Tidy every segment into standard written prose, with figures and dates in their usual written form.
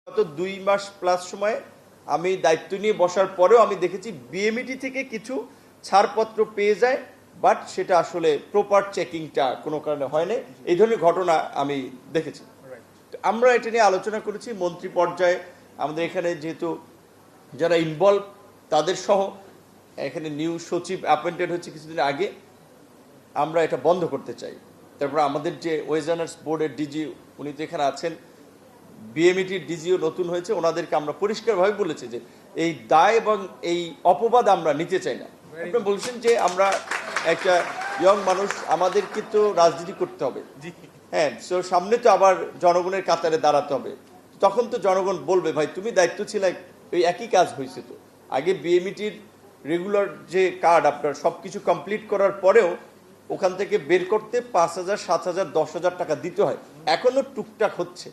গত 2 মাস প্লাস সময়ে আমি দায়িত্ব নিয়ে বসার পরেও আমি দেখেছি বিএমইটি থেকে কিছু ছাড়পত্র পেয়ে যায়, বাট সেটা আসলে প্রপার চেকিংটা কোনো কারণে হয় না। এই ধরনের ঘটনা আমি দেখেছি। আমরা এটা নিয়ে আলোচনা করেছি মন্ত্রী পর্যায়ে। আমাদের এখানে যেহেতু যারা ইনভলভ তাদের সহ এখানে নিউ সচিব অ্যাপয়েন্টেড হচ্ছে কিছুদিন আগে, আমরা এটা বন্ধ করতে চাই। তারপর আমাদের যে ওয়েজার্নার্স বোর্ডের ডিজি উনি তো এখানে আছেন, বিএমইটির ডিজিও নতুন হয়েছে, ওনাদেরকে আমরা পরিষ্কারভাবে বলেছি যে এই দায় এবং এই অপবাদ আমরা নিতে চাই না। আপনি বলছেন যে আমরা একটা ইয়ং মানুষ, আমাদেরকে তো রাজনীতি করতে হবে, হ্যাঁ, সো সামনে তো আবার জনগণের কাতারে দাঁড়াতে হবে। তখন তো জনগণ বলবে ভাই তুমি দায়িত্ব ছিলে, ওই একই কাজ হয়েছে। তো আগে বিএমইটির রেগুলার যে কার্ড আপনার সব কিছু কমপ্লিট করার পরেও ওখান থেকে বের করতে 5,000, 7,000, 10,000 টাকা দিতে হয়, এখনো টুকটাক হচ্ছে।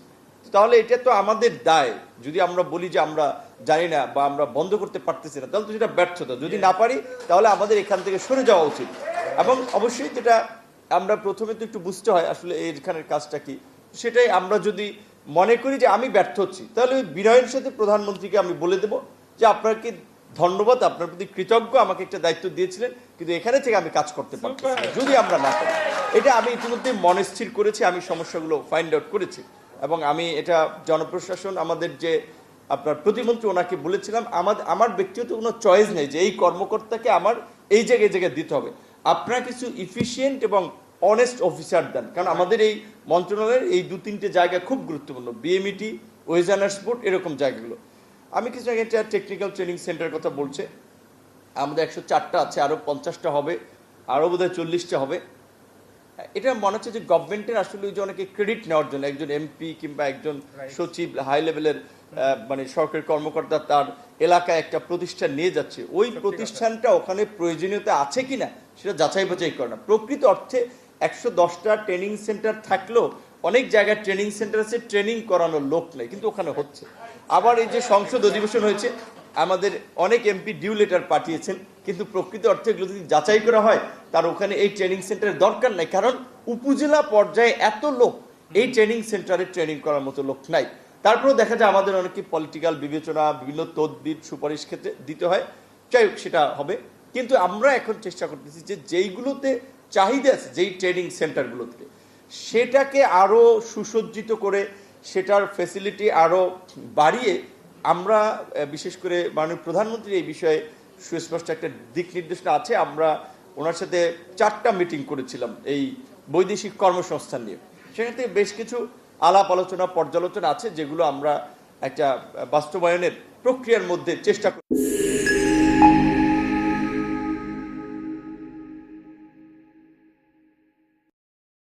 তাহলে এটা তো আমাদের দায়। যদি আমরা বলি যে আমরা জানি না বা আমরা বন্ধ করতে পারতেছি না, তাহলে তো সেটা ব্যর্থতা। যদি না পারি তাহলে আমাদের এখান থেকে সরে যাওয়া উচিত। এবং অবশ্যই যেটা আমরা প্রথমে তো একটু বুঝতে হয় আসলে এখানের কাজটা কি। সেটাই আমরা যদি মনে করি যে আমি ব্যর্থ হচ্ছি, তাহলে ওই বিনয়ের সাথে প্রধানমন্ত্রীকে আমি বলে দেব যে আপনাকে ধন্যবাদ, আপনার প্রতি কৃতজ্ঞ, আমাকে একটা দায়িত্ব দিয়েছিলেন, কিন্তু এখানে থেকে আমি কাজ করতে পারছি যদি আমরা না করি। এটা আমি ইতিমধ্যে মনে স্থির করেছি, আমি সমস্যাগুলো ফাইন্ড আউট করেছি এবং আমি এটা জনপ্রশাসন আমাদের যে আপনার প্রতিমন্ত্রী ওনাকে বলেছিলাম আমার ব্যক্তিগত কোনো চয়েস নেই যে এই কর্মকর্তাকে আমার এই জায়গায় দিতে হবে। আপনারা কিছু ইফিসিয়েন্ট এবং অনেস্ট অফিসার দেন, কারণ আমাদের এই মন্ত্রণালয়ের এই 2-3টে জায়গা খুব গুরুত্বপূর্ণ, বিএমইটি, ওয়েজার্নার্স বোর্ড, এরকম জায়গাগুলো। আমি কিছু আগে একটা টেকনিক্যাল ট্রেনিং সেন্টারের কথা বলছে, আমাদের 104টা আছে, আরও 50টা হবে, আরও বোধহয় 40টা হবে। এটা মনে হচ্ছে যে গভর্নমেন্টের আসলে ওই যে অনেকে ক্রেডিট নেওয়ার জন্য একজন এমপি কিংবা একজন সচিব হাই লেভেলের মানে সরকারি কর্মকর্তা তার এলাকায় একটা প্রতিষ্ঠান নিয়ে যাচ্ছে, ওই প্রতিষ্ঠানটা ওখানে প্রয়োজনীয়তা আছে কিনা সেটা যাচাই বাছাই করে না। প্রকৃত অর্থে 110টা ট্রেনিং সেন্টার থাকলেও অনেক জায়গায় ট্রেনিং সেন্টার আছে, ট্রেনিং করানোর লোক নেই, কিন্তু ওখানে হচ্ছে। আবার এই যে সংসদ অধিবেশন হয়েছে, আমাদের অনেক এমপি ডিউ লেটার পাঠিয়েছেন, কিন্তু প্রকৃত অর্থে এগুলো যদি যাচাই করা হয় তার ওখানে এই ট্রেনিং সেন্টারের দরকার নাই, কারণ উপজেলা পর্যায়ে এত লোক এই ট্রেনিং সেন্টারে ট্রেনিং করার মতো লোক নাই। তারপরেও দেখা যায় আমাদের অনেকে পলিটিক্যাল বিবেচনা, বিভিন্ন তদবির, সুপারিশ ক্ষেত্রে দিতে হয়, যাই হোক সেটা হবে। কিন্তু আমরা এখন চেষ্টা করতেছি যে যেইগুলোতে চাহিদা আছে, যেই ট্রেনিং সেন্টারগুলোতে, সেটাকে আরও সুসজ্জিত করে সেটার ফ্যাসিলিটি আরও বাড়িয়ে আমরা বিশেষ করে মাননীয় প্রধানমন্ত্রী এই বিষয়ে সুস্পষ্ট একটা দিক নির্দেশনা আছে। আমরা ওনার সাথে 4টা মিটিং করেছিলাম এই বৈদেশিক কর্মসংস্থান নিয়ে, সেখান থেকে বেশ কিছু আলাপ আলোচনা, পর্যালোচনা আছে যেগুলো আমরা একটা বাস্তবায়নের প্রক্রিয়ার মধ্যে চেষ্টা করি।